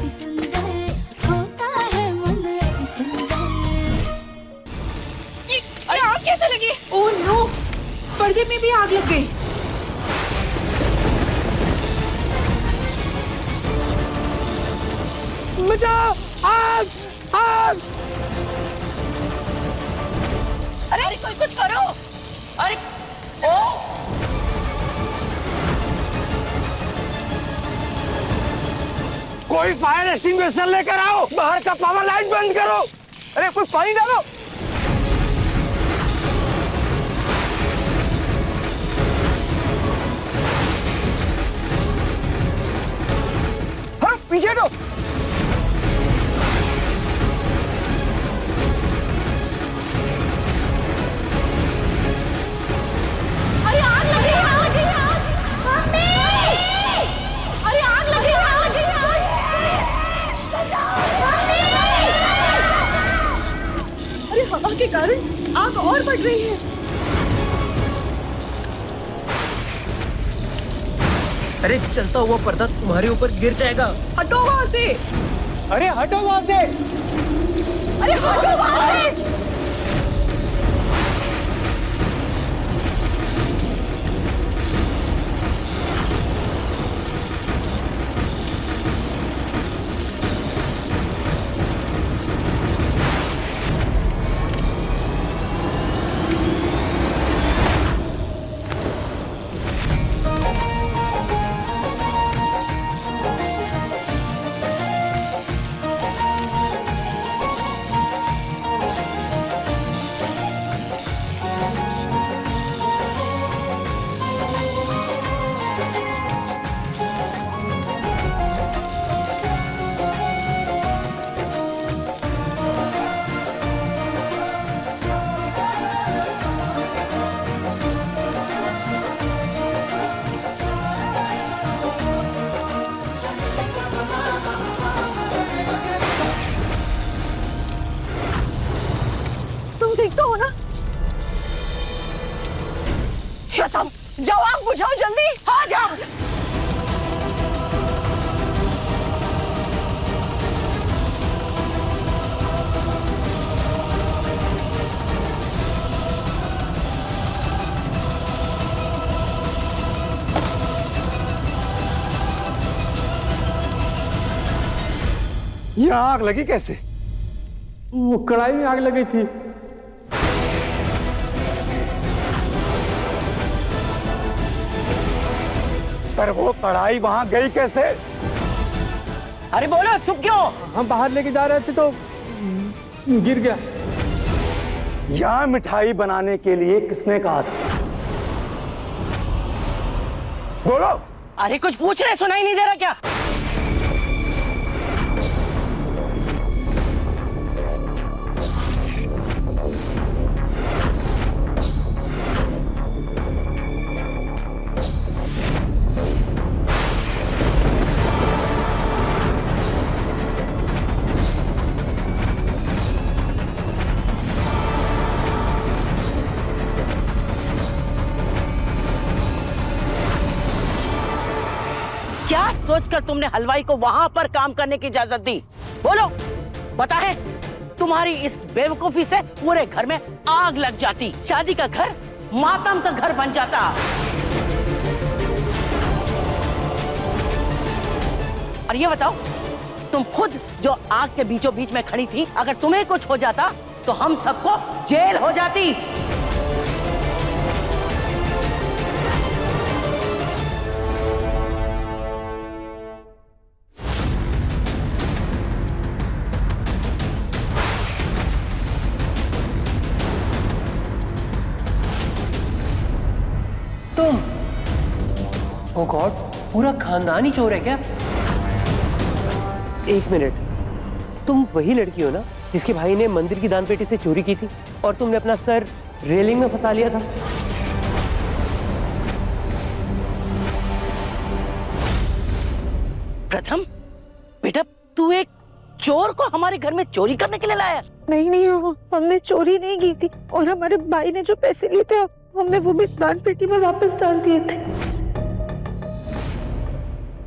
अति सुंदर, होता है मन अति सुंदर। ये आग कैसे लगी? ओह नो, पर्दे में भी आग लग गई। बचाओ, आग आग। अरे कोई कुछ करो। अरे ओ कोई फायर एक्सटिंग्विशर लेकर आओ, बाहर का पावर लाइट बंद करो। अरे कोई पानी डालो। हाँ, पीछे दो। अरे आग लगी, आग लगी, आग। मम्मी! अरे आग लगी, आग लगी, अरे हवा के कारण आग और बढ़ रही है। अरे चलता हुआ पर्दा तुम्हारे ऊपर गिर जाएगा। हटो वहां से। अरे हटो वहां से। अरे हटो वहां से। प्रथम, जाओ आग बुझाओ जल्दी। हाँ जाओ। ये आग लगी कैसे? वो कढ़ाई में आग लगी थी। पर वो कढ़ाई वहां गई कैसे? अरे बोलो, चुप क्यों? हम बाहर लेके जा रहे थे तो गिर गया। यहाँ मिठाई बनाने के लिए किसने कहा था? बोलो। अरे कुछ पूछ रहे, सुनाई नहीं दे रहा क्या? क्या सोचकर तुमने हलवाई को वहां पर काम करने की इजाजत दी? बोलो, पता है तुम्हारी इस बेवकूफी से पूरे घर में आग लग जाती, शादी का घर मातम का घर बन जाता। और ये बताओ, तुम खुद जो आग के बीचों बीच में खड़ी थी, अगर तुम्हें कुछ हो जाता तो हम सबको जेल हो जाती। तुम, ओ गॉड, पूरा खानदान ही चोर है क्या? एक मिनट, तुम वही लड़की हो ना जिसके भाई ने मंदिर की दानपेटी से चोरी की थी और तुमने अपना सर रेलिंग में फंसा लिया था? प्रथम, बेटा तू एक चोर को हमारे घर में चोरी करने के लिए लाया? नहीं नहीं, हमने चोरी नहीं की थी और हमारे भाई ने जो पैसे लिए थे हमने वो भी दान पेटी में वापस डाल दिए थे।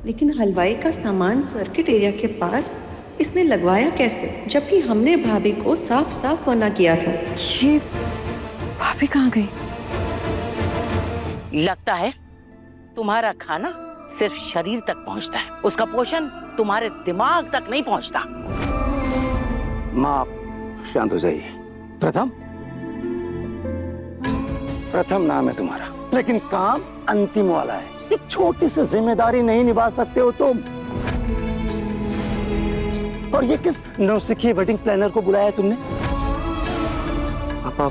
लेकिन हलवाई का सामान सर्किट एरिया के पास इसने लगवाया कैसे, जबकि हमने भाभी को साफ साफ मना किया था। ये भाभी कहाँ गई? लगता है तुम्हारा खाना सिर्फ शरीर तक पहुंचता है, उसका पोषण तुम्हारे दिमाग तक नहीं पहुंचता। माँ आप शांत हो जाइए। प्रथम नाम है तुम्हारा, लेकिन काम अंतिम वाला है। एक छोटी सी जिम्मेदारी नहीं निभा सकते हो तुम। और ये किस नौसिखिए वेडिंग प्लानर को बुलाया तुमने? पापा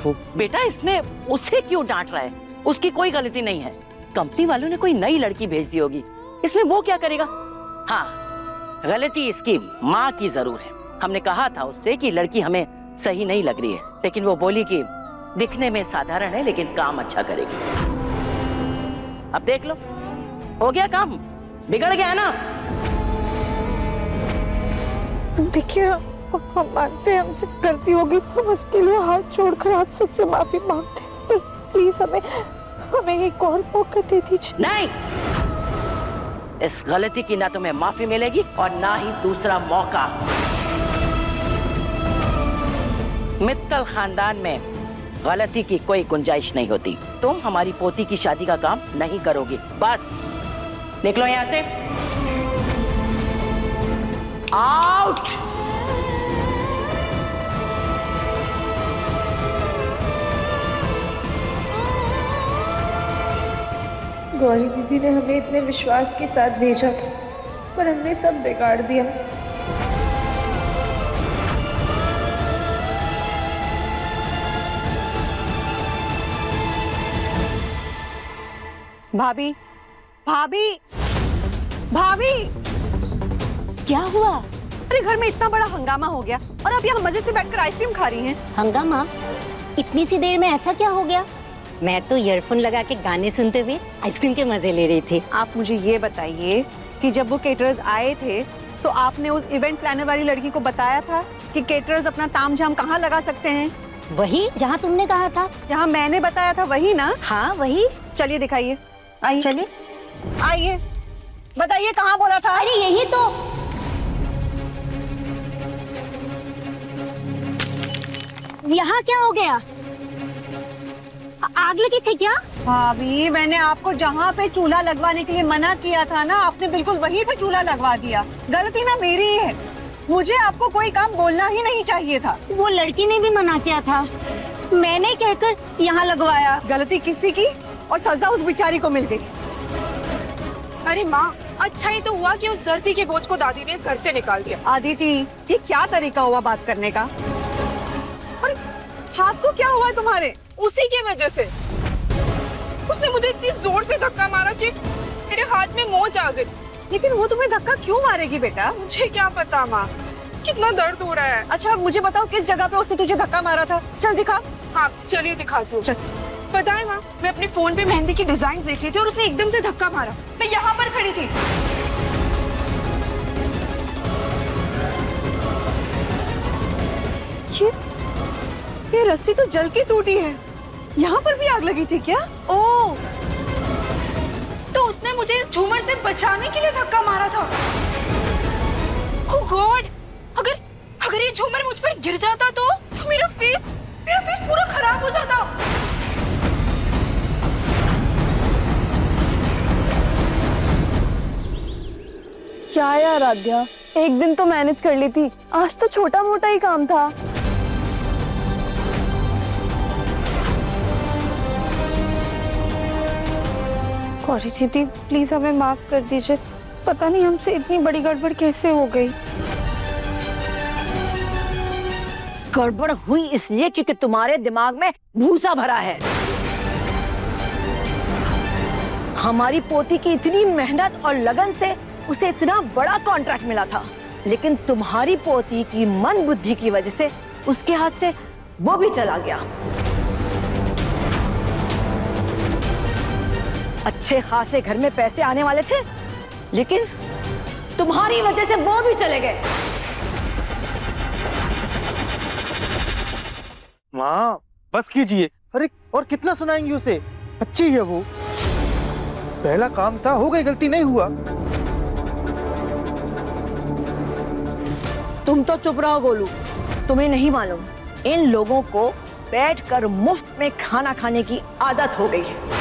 वो बेटा इसमें उसे क्यों डांट रहा है? उसकी कोई गलती नहीं है। कंपनी वालों ने कोई नई लड़की भेज दी होगी, इसमें वो क्या करेगा? हाँ, गलती इसकी माँ की जरूर है। हमने कहा था उससे कि लड़की हमें सही नहीं लग रही है, लेकिन वो बोली कि दिखने में साधारण है लेकिन काम अच्छा करेगी। अब देख लो, हो गया काम, बिगड़ गया ना। देखिए हम मानते हैं हमसे गलती होगी, हम उसके लिए हाथ छोड़कर आप सबसे माफी मांगते हैं, पर प्लीज हमें एक और मौका दे दीजिए। नहीं, इस गलती की ना तुम्हें माफी मिलेगी और ना ही दूसरा मौका। मित्तल खानदान में गलती की कोई गुंजाइश नहीं होती। तुम हमारी पोती की शादी का काम नहीं करोगे, बस निकलो यहां से। आउट। गौरी दीदी ने हमें इतने विश्वास के साथ भेजा था, पर हमने सब बिगाड़ दिया। भाभी, भाभी, भाभी, क्या हुआ? अरे घर में इतना बड़ा हंगामा हो गया और अब यहाँ मजे से बैठकर आइसक्रीम खा रही हैं। हंगामा? इतनी सी देर में ऐसा क्या हो गया? मैं तो ईयरफोन लगा के गाने सुनते हुए आइसक्रीम के मजे ले रही थी। आप मुझे ये बताइए कि जब वो केटरर्स आए थे तो आपने उस इवेंट प्लानर वाली लड़की को बताया था कि केटरर्स अपना तामझाम कहाँ लगा सकते हैं? वही जहाँ तुमने कहा था। जहाँ मैंने बताया था वही ना? हाँ वही। चलिए दिखाइए, आइए। चलिए आइए, बताइए कहाँ बोला था? अरे यही तो। यहाँ क्या हो गया? आग लगी थी क्या? भाभी, मैंने आपको जहाँ पे चूल्हा लगवाने के लिए मना किया था ना, आपने बिल्कुल वहीं पे चूल्हा लगवा दिया। गलती ना मेरी ही है, मुझे आपको कोई काम बोलना ही नहीं चाहिए था। वो लड़की ने भी मना किया था, मैंने कहकर यहाँ लगवाया। गलती किसी की और सजा उस बेचारी को मिल गई। अरे माँ, अच्छा ही तो हुआ कि उस धरती के बोझ को दादी ने इस घर से निकाल दिया। आदिति, ये क्या तरीका हुआ बात करने का? और हाथ को क्या हुआ तुम्हारे? उसी की वजह से उसने मुझे इतनी जोर से धक्का मारा कि मेरे हाथ में मोच आ गई। लेकिन वो तुम्हें धक्का क्यों मारेगी बेटा? मुझे क्या पता माँ, कितना दर्द हो रहा है। अच्छा मुझे बताओ किस जगह पे उसने तुझे धक्का मारा था? चल दिखा। हाँ चलिए दिखाती हूँ। पता है माँ, मैं अपने फोन पे मेहंदी की डिजाइन देख रही थी और उसने एकदम से धक्का मारा। मैं यहाँ पर खड़ी थी। ये रस्सी तो जल के टूटी है। यहाँ पर भी आग लगी थी क्या? ओह, तो उसने मुझे इस झूमर से बचाने के लिए धक्का मारा था। ओह गॉड, अगर ये झूमर मुझ पर गिर जाता तो मेरा फेस पूरा खराब हो जाता। क्या यार आद्या, एक दिन तो मैनेज कर ली थी, आज तो छोटा मोटा ही काम था। गौरी दीदी प्लीज हमें माफ कर दीजिए, पता नहीं हमसे इतनी बड़ी गड़बड़ कैसे हो गई। गड़बड़ हुई इसलिए क्योंकि तुम्हारे दिमाग में भूसा भरा है। हमारी पोती की इतनी मेहनत और लगन से उसे इतना बड़ा कॉन्ट्रैक्ट मिला था, लेकिन तुम्हारी पोती की मन बुद्धि की वजह से उसके हाथ से वो भी चला गया। अच्छे खासे घर में पैसे आने वाले थे, लेकिन तुम्हारी वजह से वो भी चले गए। माँ बस कीजिए। अरे और कितना सुनाएंगे उसे? अच्छी है वो, पहला काम था, हो गई, गलती नहीं हुआ। तुम तो चुप रहो गोलू, तुम्हें नहीं मालूम इन लोगों को बैठकर मुफ्त में खाना खाने की आदत हो गई है।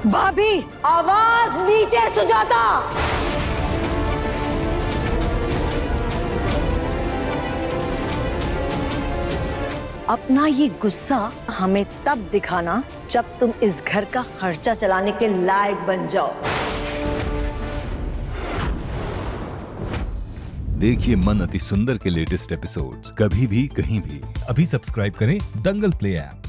भाभी, आवाज नीचे सुजाता। अपना ये गुस्सा हमें तब दिखाना जब तुम इस घर का खर्चा चलाने के लायक बन जाओ। देखिए मन अति सुंदर के लेटेस्ट एपिसोड्स कभी भी कहीं भी। अभी सब्सक्राइब करें दंगल प्ले ऐप।